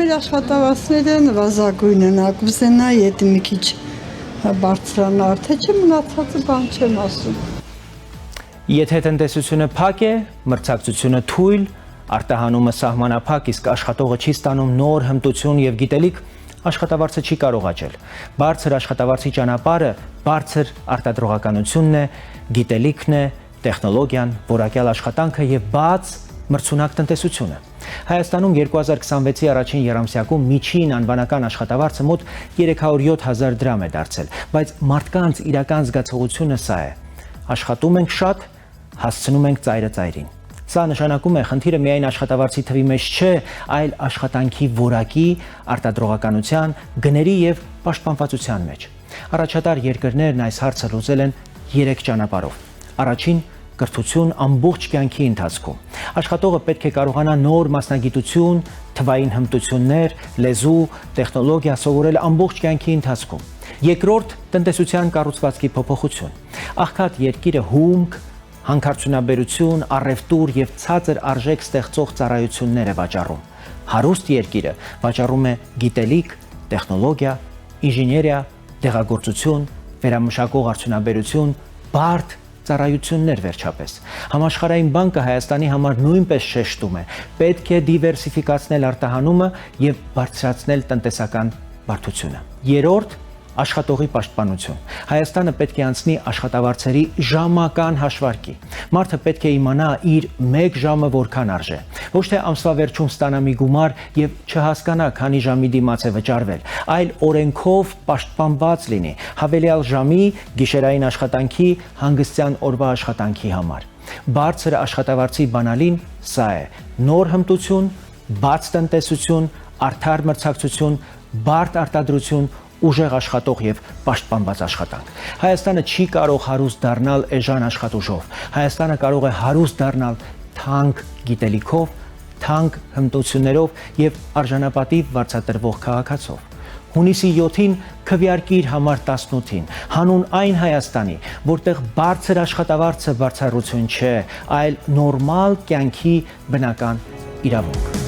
մեր աշխատավարձները նվազագույն են, կուզենայի այդ մի քիչ բարձրանալ, թե չէ մնացածը բան չեմ ասում։ Եթե տնտեսությունը փակ է, մրցակցությունը թույլ, արտահանումը սահմանափակ, իսկ աշխատողը չի ստանում նոր հմտություն եւ գիտելիք, աշխատավարձը չի կարող աճել։ Բարձր աշխատավարձի ճանապարհը բարձր արտադրողականությունն է, գիտելիքն է, տեխնոլոգիան, որակյալ աշխատանքը եւ բաց մրցունակ տնտեսությունը։ Հայաստանում 2026-ի առաջին երամսյակում միջին անվանական աշխատավարձը մոտ 307,000 դրամ է դարձել, բայց մարդկանց իրական զգացողությունը սա է. աշխատում ենք շատ, հասցնում ենք ծայրը ծայրին։ Սա նշանակում է, խնդիրը միայն աշխատավարձի թվի մեջ չէ, այլ աշխատանքի որակի, արտադրողականության, գների եւ պաշտպանվածության մեջ։ Առաջատար երկրներն այս հարցը լուծել են 3 ճանապարհով։ Առաջին՝ կրթություն ամբողջ կյանքի ընթացքում։ Աշխատողը պետք է կարողանա նոր մասնագիտություն, թվային հմտություններ, լեզու, տեխնոլոգիա սովորել ամբողջ կյանքի ընթացքում։ Երկրորդ՝ տնտեսության կառուցվածքի փոփոխություն։ Աղքատ երկիրը հումք, հանքարդյունաբերություն, առևտուր եւ ցածր արժեք ստեղծող ծառայություններ է վաճառում։ Հարուստ երկիրը վաճառում է գիտելիք, տեխնոլոգիա, ինժեներիա, դեղագործություն, վերամշակող արդյունաբերություն, բարդ ծառայություններ վերջապես։ Համաշխարհային բանկը Հայաստանի համար նույնպես շեշտում է. պետք է դիվերսիֆիկացնել արտահանումը եւ բարձրացնել տնտեսական բարդությունը։ Երրորդ՝ աշխատողի պաշտպանություն։ Հայաստանը պետք է անցնի աշխատավարձերի ժամական հաշվարկի։ Մարդը պետք է իմանա իր 1 ժամը որքան արժե։ Ոչ թե ամսվա վերջում ստանա մի գումար եւ չհասկանա քանի ժամի դիմաց է վճարվել, այլ օրենքով պաշտպանված լինի հավելյալ ժամի, գիշերային աշխատանքի, հանգստյան օրվա աշխատանքի համար։ Բարձր աշխատավարձի բանալին սա է. նոր հմտություն, բաց տնտեսություն, արդար մրցակցություն, բարդ արտադրություն, ուժեղ աշխատող եւ պաշտպանված աշխատանք։ Հայաստանը չի կարող հարուստ դառնալ էժան աշխատուժով։ Հայաստանը կարող է հարուստ դառնալ թանկ գիտելիքով, թանկ հմտություններով եւ արժանապատիվ վարձատրվող քաղաքացով։ Հունիսի 7-ին քվեարկիր համար 18-ին, հանուն այն Հայաստանի, որտեղ բարձր աշխատավարձը բարձրություն չէ, այլ նորմալ կյանքի բնական իրավունք։